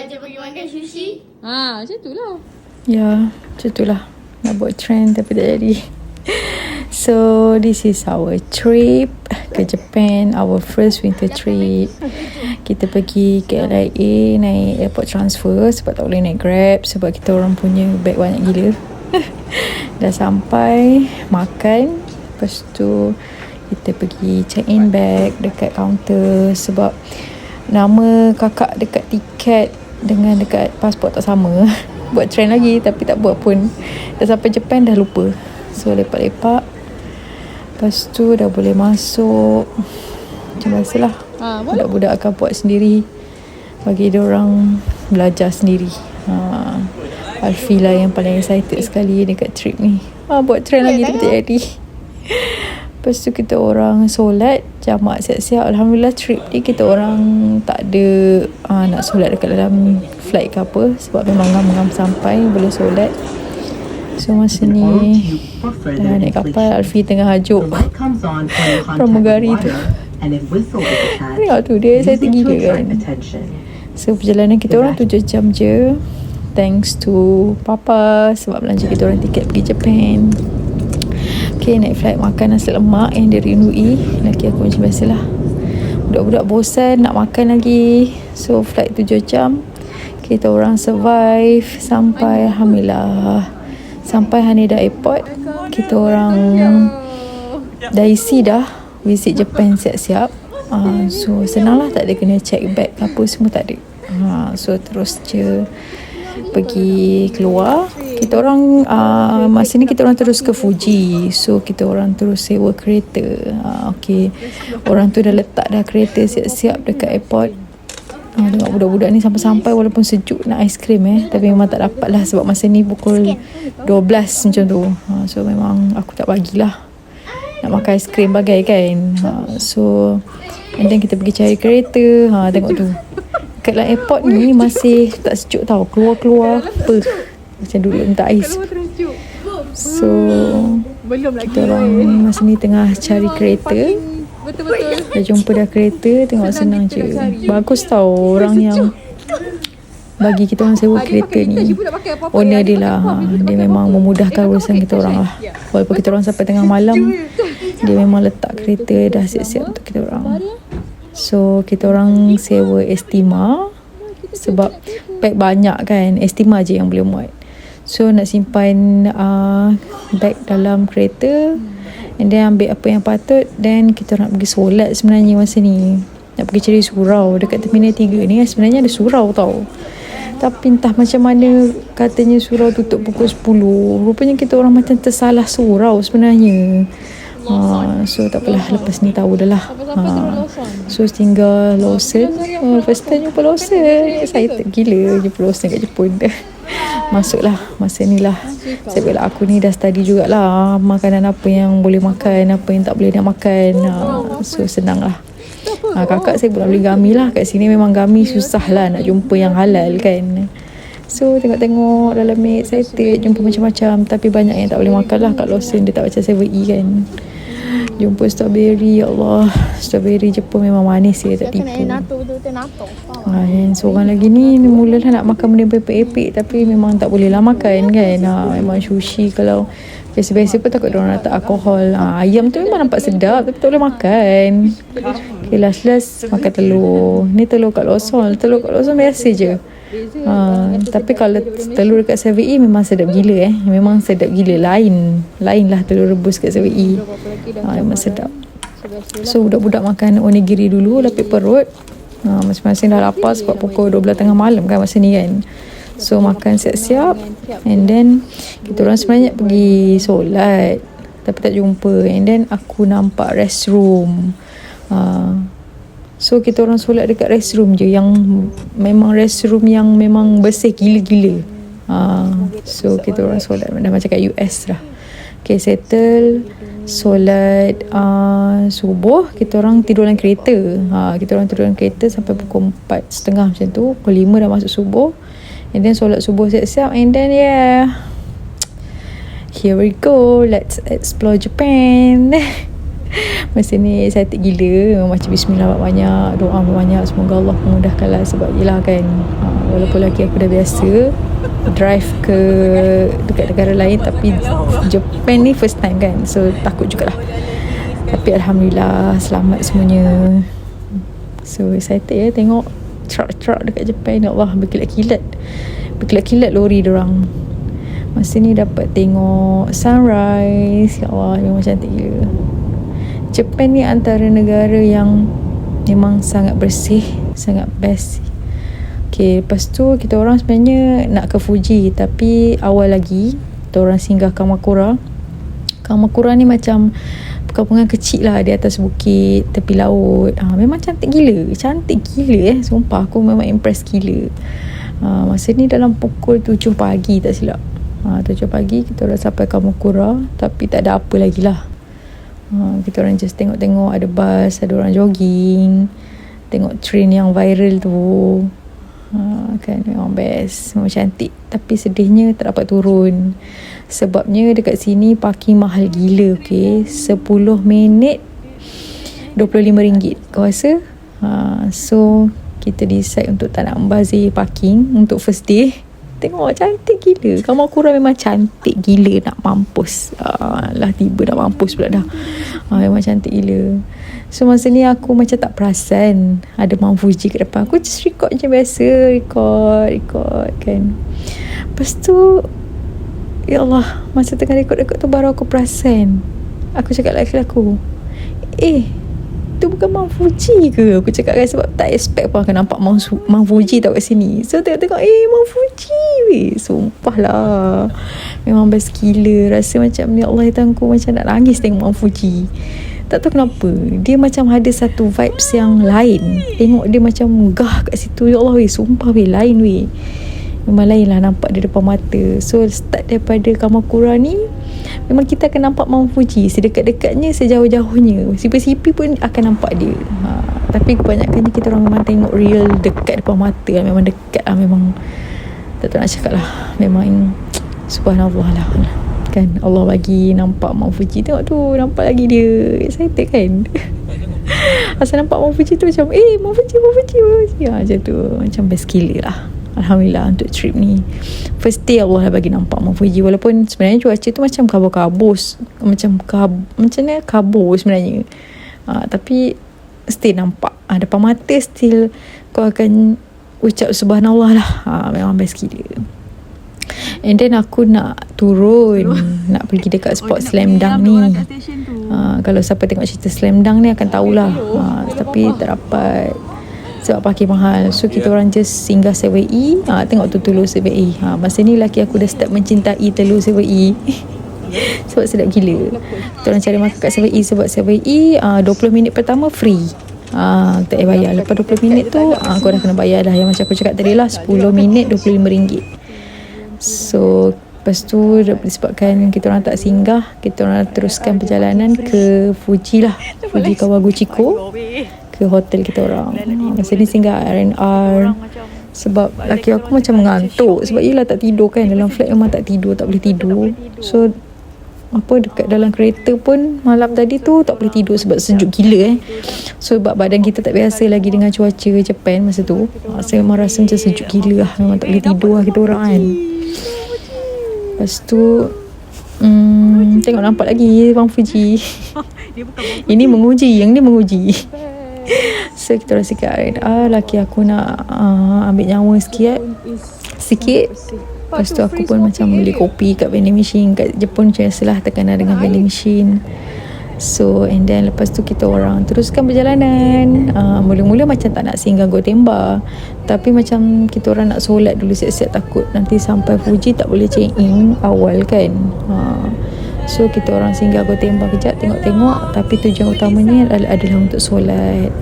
ajak pergi makan sushi. Macam tu lah. Ya, macam tu lah. Nak buat trend tapi tak jadi. So, this is our trip ke Japan. Our first winter trip. Kita pergi KLIA naik airport transfer sebab tak boleh naik Grab. Sebab kita orang punya bag banyak gila. Dah sampai, makan. Lepas tu, kita pergi check in bag dekat kaunter. Sebab nama kakak dekat tiket dengan dekat pasport tak sama. Buat trend lagi tapi tak buat pun. Dah sampai Japan dah lupa. So lepak-lepak. Lepas tu dah boleh masuk. Macam biasalah. Budak-budak akan buat sendiri. Bagi dia orang belajar sendiri. Alfie lah yang paling excited sekali dekat trip ni. Buat trend lagi tapi tak jadi. Lepas tu kita orang solat jamak siap-siap. Alhamdulillah trip ni kita orang tak ada nak solat dekat dalam flight ke apa. Sebab memang ngam-ngam sampai boleh solat. So masa ni dah naik kapal, Alfie tengah hajuk pramugari tu. Tengok tu dia excited gila kan. So perjalanan kita orang 7 jam je. Thanks to Papa sebab belanja kita orang tiket pergi Japan. Okay, naik flight makan nasi lemak yang dirindui. Laki aku macam biasalah. Budak-budak bosan nak makan lagi. So flight 7 jam. Kita orang survive sampai Alhamdulillah. Sampai Haneda Airport. Kita orang dah isi dah. Visit Japan siap-siap. So senang lah, tak ada kena check bag apa semua tak ada. So terus je pergi keluar. Kita orang masa ni kita orang terus ke Fuji. So kita orang terus sewa kereta. Okay, orang tu dah letak dah kereta siap-siap dekat airport. Tengok budak-budak ni sampai-sampai walaupun sejuk nak aiskrim tapi memang tak dapat lah sebab masa ni pukul 12 macam tu. So memang aku tak bagilah nak makan aiskrim bagai kan. So and then kita pergi cari kereta. Tengok tu kat dalam airport ni masih tak sejuk tau. Keluar-keluar apa macam dulu minta ais. So kita orang masa ni tengah cari kereta. Dah jumpa dah kereta. Tengok senang je. Bagus tau orang yang bagi kita orang sewa kereta ni. Owner dia lah. Dia memang memudahkan urusan kita orang lah. Walaupun kita orang sampai tengah malam, dia memang letak kereta dah siap-siap untuk kita orang. So kita orang sewa Estima. Sebab bag banyak kan. Estima je yang boleh muat. So nak simpan bag dalam kereta. And then ambil apa yang patut. Then kita nak pergi solat sebenarnya masa ni. Nak pergi cari surau dekat Terminal 3 ni. Sebenarnya ada surau tau. Tapi entah macam mana katanya surau tutup pukul 10. Rupanya kita orang macam tersalah surau sebenarnya. So tak apalah, lepas ni tahu dah lah. So tinggal Lawson. First time jumpa Lawson. Excited gila jumpa Lawson kat Jepun. Masuklah masa ni lah. Sebab aku ni dah study jugalah makanan apa yang boleh makan, apa yang tak boleh nak makan. So senang lah. Kakak saya pula beli gami lah. Kat sini memang gami susah lah nak jumpa yang halal kan. So tengok-tengok dalam ni excited jumpa macam-macam. Tapi banyak yang tak boleh makan lah kat Lawson. Dia tak macam 7E kan. Jumpa strawberry. Ya Allah, strawberry Jepun memang manis dia, tak tipu. Seorang lagi ni mulalah nak makan benda epek-epek tapi memang tak boleh lah makan kan. Memang sushi kalau biasa-biasa pun takut diorang letak alkohol. Ayam tu memang nampak sedap tapi tak boleh makan. Okay, last makan telur. Ni telur kat Lawson. Telur kat Lawson biasa je. Tapi kalau telur dekat 7E memang sedap gila Memang sedap gila. Lain lah telur rebus kat 7E. Memang sedap. So budak-budak makan onigiri dulu, lapik perut. Masing-masing dah lapar sebab pukul 12 tengah malam kan masa ni kan. So makan siap-siap. And then kita orang sebenarnya pergi solat tapi tak jumpa. And then aku nampak restroom. So kita orang solat dekat restroom je. Yang memang restroom yang memang bersih gila-gila. So kita orang solat dah macam kat US lah. Okay, settle solat subuh. Kita orang tidur dalam kereta. Kita orang tidur dalam kereta sampai pukul 4:30 macam tu. Pukul 5 dah masuk subuh. And then solat subuh siap-siap. And then here we go. Let's explore Japan. Masa ni excited gila. Memang macam bismillah banyak, doa banyak, semoga Allah memudahkanlah. Sebab yelah kan, walaupun lagi aku dah biasa drive ke dekat negara lain, tapi Japan ni first time kan, so takut jugalah. Tapi Alhamdulillah selamat semuanya. So excited ya tengok truck dekat Japan. Ya Allah, berkilat-kilat lori diorang. Masa ni dapat tengok sunrise. Ya Allah, memang cantik gila. Japan ni antara negara yang memang sangat bersih, sangat best. Okay, lepas tu kita orang sebenarnya nak ke Fuji, tapi awal lagi kita orang singgah Kamakura. Kamakura ni macam perkampungan kecil lah di atas bukit, tepi laut. Memang cantik gila. Sumpah aku memang impress gila. Masa ni dalam pukul 7 pagi tak silap. 7 pagi kita dah sampai Kamakura, tapi tak ada apa lagi lah. Kita orang just tengok-tengok, ada bus, ada orang jogging, tengok train yang viral tu. Kan memang best, memang cantik. Tapi sedihnya tak dapat turun, sebabnya dekat sini parking mahal gila. Okay, 10 minit RM25. Kau rasa? So kita decide untuk tak nak membazir parking untuk first day. Tengok cantik gila. Kamakura memang cantik gila nak mampus. Lah tiba nak mampus pula dah. Memang cantik gila. So masa ni aku macam tak perasan ada Mount Fuji kat depan. Aku just record macam biasa, record kan. Lepas tu, ya Allah, masa tengah record tu baru aku perasan. Aku cakap lelaki aku, tu bukan Mount Fuji ke? Aku cakap kan, sebab tak expect pun akan nampak Mount Fuji tau kat sini. So tengok Mount Fuji weh. Sumpah lah, memang best gila. Rasa macam ya Allah hitangku, macam nak nangis tengok Mount Fuji. Tak tahu kenapa, dia macam ada satu vibes yang lain. Tengok dia macam megah kat situ. Ya Allah weh, sumpah weh, lain weh. Memang lain lah nampak di depan mata. So start daripada Kamakura ni, memang kita akan nampak Mount Fuji sedekat-dekatnya, sejauh-jauhnya. Sipi-sipi pun akan nampak dia. Tapi kebanyakannya kita orang memang tengok real dekat depan mata lah. Memang dekat lah, memang tak tahu nak cakap lah. Memang subhanallah lah kan, Allah bagi nampak Mount Fuji. Tengok tu, nampak lagi dia. Excited kan. Asal nampak Mount Fuji tu macam Mount Fuji macam tu. Macam best gila lah. Alhamdulillah untuk trip ni. First day Allah dah bagi nampak Mount Fuji. Walaupun sebenarnya cuaca tu macam kabur-kabus, macam mana kabur sebenarnya. Tapi still nampak. Depan mata still kau akan ucap subhanallah lah. Memang best gila. And then aku nak turun, nak pergi dekat spot slam dunk ni. Kalau siapa tengok cerita slam dunk ni akan tahulah. Tapi tak dapat sebab parking mahal. So kita orang just singgah 7E. Tengok tu telur 7E. Masa ni laki aku dah start mencintai telur 7E. Sebab sedap gila. Kita orang cari makan kat 7E. Sebab 7E 20 minit pertama free. Tak payah bayar. Lepas 20 minit tu kau dah kena bayar dah. Yang macam aku cakap tadi lah, 10 minit RM25. So lepas tu disebabkan kita orang tak singgah, kita orang teruskan perjalanan ke Fuji lah, Fuji Kawaguchiko, ke hotel kita orang. Masa ni singgah R&R. Sebab laki aku macam mengantuk. Sebab yelah tak tidur kan, dalam flight memang tak tidur, tak boleh tidur. So dekat dalam kereta pun malam tadi tu tak boleh tidur sebab sejuk gila So sebab badan kita tak biasa lagi dengan cuaca Japan masa tu. Saya memang rasa macam sejuk gila lah. Memang tak boleh tidur lah kita orang kan. Lepas tu tengok nampak lagi Mount Fuji. Ini menguji, yang ni menguji. So kita orang sikit laki aku nak ambil nyawa sikit. Lepas tu aku pun macam beli kopi kat vending machine. Kat Jepun macam biasalah tekanan dengan vending machine. So and then lepas tu kita orang teruskan perjalanan. Mula-mula macam tak nak singgah Gotemba, tapi macam kita orang nak solat dulu siap-siap, takut nanti sampai Fuji tak boleh check in awal kan. So kita orang singgah Gotemba kejap, tengok-tengok. Tapi tujuan utamanya adalah untuk solat.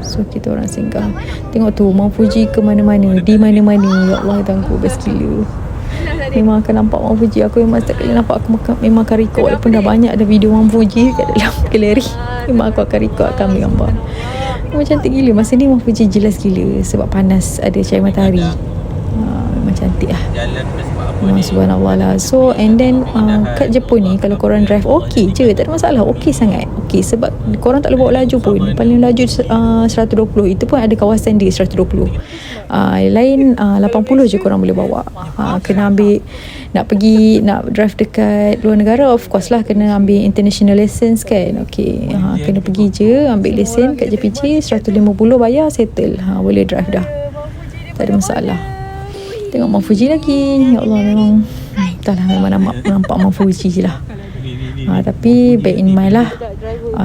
So kita orang singgah. Tengok tu Mount Fuji ke mana-mana, di mana-mana. Ya Allah tangku best gila. Memang akan nampak Mount Fuji. Aku memang setiap kali nampak aku memang akan record. Walaupun dah banyak ada video Mount Fuji kat dalam galeri, memang aku akan record, akan ambil gambar. Memang cantik gila. Masa ni Mount Fuji jelas gila sebab panas, ada cahaya matahari. Memang memang cantik lah. Memang subhanallah lah. So and then kat Jepun ni kalau korang drive okey je, tak ada masalah, okey sangat. Okey sebab korang tak boleh bawa laju pun. Paling laju 120, itu pun ada kawasan dia 120. Lain 80 je korang boleh bawa. Kena ambil, nak pergi nak drive dekat luar negara, of course lah kena ambil international license kan. Okey, kena pergi je ambil lesen kat JPJ, 150 bayar, settle. Boleh drive dah, tak ada masalah. Tengok Mount Fuji lagi. Ya Allah, memang entahlah, memang nampak Mount Fuji je lah. Tapi bear in mind lah,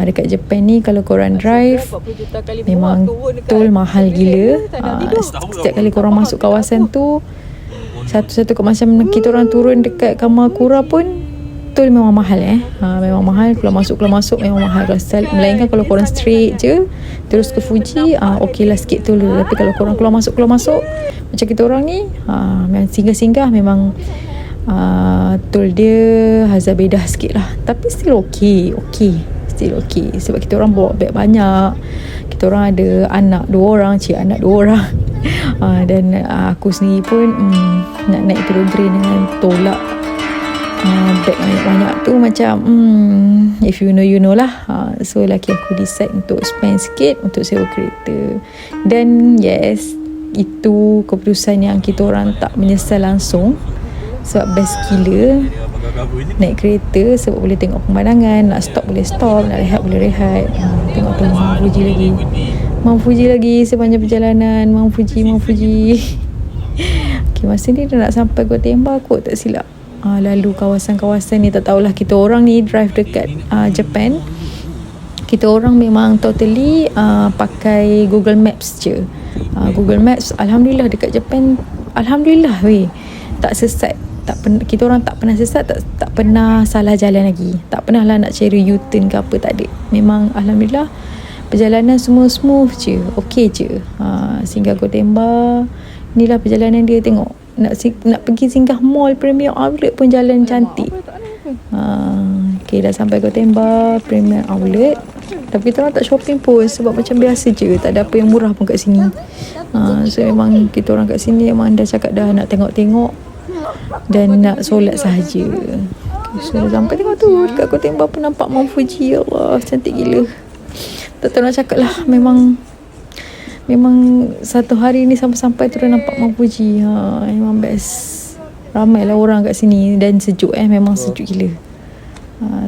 dekat Japan ni kalau korang drive memang tol mahal gila. Setiap kali korang masuk kawasan tu, satu-satu macam kita orang turun dekat Kamakura pun, tol memang mahal memang mahal. Kalau masuk memang mahal. Melainkan kalau korang straight je terus ke Fuji, okey lah sikit tol dulu. Tapi kalau korang keluar masuk macam kita orang ni, memang singgah-singgah, memang tol dia hazard bedah sikit lah. Tapi still okey, still okey. Sebab kita orang bawa beg banyak, kita orang ada anak 2 orang, anak 2 orang. Dan aku sendiri pun nak naik turun train dengan tolak beg banyak-banyak tu macam if you know lah. So laki aku decide untuk spend sikit untuk sewa kereta. Dan yes, itu keputusan yang kita orang tak menyesal langsung. Sebab best gila naik kereta, sebab boleh tengok pemandangan, nak stop boleh stop, nak rehat boleh rehat. Tengok tu Mount Fuji lagi sepanjang perjalanan. Mount Fuji okay, masa ni dah nak sampai Gotemba kot, tak silap. Lalu kawasan-kawasan ni tak tahulah. Kita orang ni drive dekat Japan, kita orang memang totally pakai Google Maps je. Google Maps alhamdulillah dekat Japan, alhamdulillah tak sesat. Kita orang tak pernah sesat, tak pernah salah jalan lagi. Tak pernah lah nak cari U-turn ke apa, tak ada. Memang alhamdulillah perjalanan semua smooth je, okey je. Singgah Gotemba, inilah perjalanan dia. Tengok nak pergi singgah mall Premier Outlet pun jalan cantik. Okay, dah sampai Gotemba Premier Outlet. Tapi kita orang tak shopping pun, sebab macam biasa je, tak ada apa yang murah pun kat sini. So memang kita orang kat sini memang dah cakap dah nak tengok-tengok dan nak solat sahaja. So sampai tengok tu dekat Gotemba pun nampak Mount Fuji. Ya Allah, cantik gila. Tak tahu nak cakap lah. Memang satu hari ni sampai tu dah nampak Mount Fuji. Memang best. Ramailah orang kat sini dan sejuk memang sejuk gila.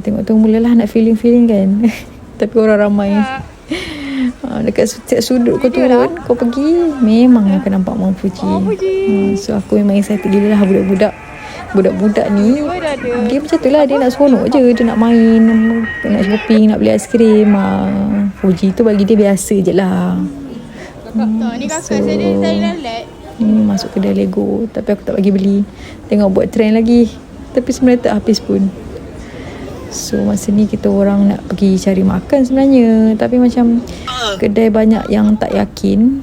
Tengok tu mulalah nak feeling kan. Tapi orang ramai. Dekat setiap sudut kau turun, kau pergi, memang akan nampak Mount Fuji. So aku memang excited gila lah. Budak-budak ni dia macam tu lah, dia nak seronok je, dia nak main, nak shopping, nak beli aiskrim. Fuji tu bagi dia biasa je lah. So ni masuk kedai Lego, tapi aku tak bagi beli. Tengok buat trend lagi, tapi sebenarnya tak habis pun. So masa ni kita orang nak pergi cari makan sebenarnya, tapi macam kedai banyak yang tak yakin.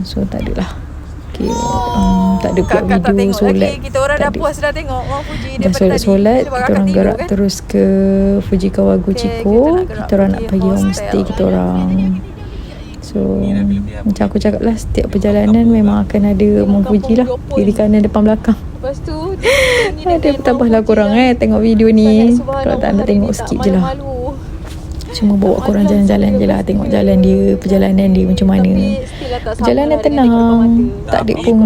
So tak adalah. Okay, tak ada buat video solat. Kita orang dah puas dah tengok Mount Fuji daripada tadi. Solat, kita orang gerak terus ke Fujikawa Gochiko. Kita orang nak pergi homestay kita orang. So macam aku cakap lah, setiap perjalanan memang akan ada Mount Fuji lah, kiri kanan depan belakang. Lepas tu ada tambahlah korang tengok video ni. Kalau tak nak tengok sikit je lah. Cuma bawa korang jalan-jalan je lah, tengok jalan dia, perjalanan dia macam mana. Perjalanan tenang, tak ada pun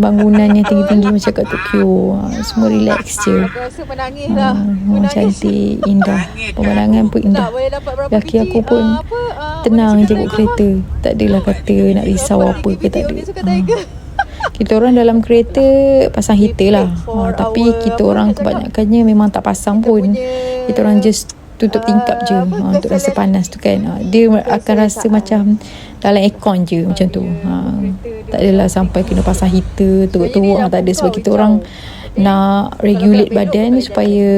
bangunan yang tinggi-tinggi macam kat Tokyo. Semua relax je. Memang cantik, indah. Pemandangan pun indah. Laki aku pun tenang je bawa kereta, tak adalah kata nak risau apa ke, tak ada. Kita orang dalam kereta pasang heater lah. Tapi kita orang kebanyakannya memang tak pasang pun. Kita orang just tutup tingkap je untuk rasa panas tu kan. Dia akan rasa macam dalam aircon je macam tu. Tak adalah sampai kena pasang heater teruk-teruk. Tak ada, sebab kita orang nak regulate badan supaya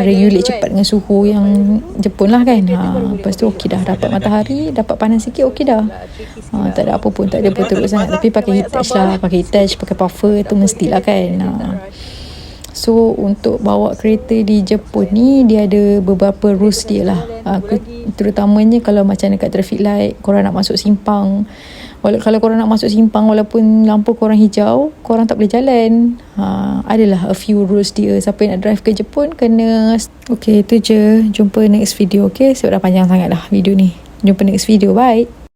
regulate cepat dengan suhu yang Jepun lah kan. Lepas tu okey dah, dapat matahari, dapat panas sikit, okey dah. Tak ada apa pun, tak ada apa teruk sangat. Tapi pakai Hitachi lah, pakai puffer tu mestilah kan. So untuk bawa kereta di Jepun ni, dia ada beberapa rules dia lah. Terutamanya kalau macam dekat traffic light, korang nak masuk simpang, Kalau korang nak masuk simpang walaupun lampu korang hijau, korang tak boleh jalan. Adalah a few rules dia. Siapa yang nak drive ke Jepun kena. Okay, itu je. Jumpa next video. Okay, sebab dah panjang sangat lah video ni. Jumpa next video. Bye.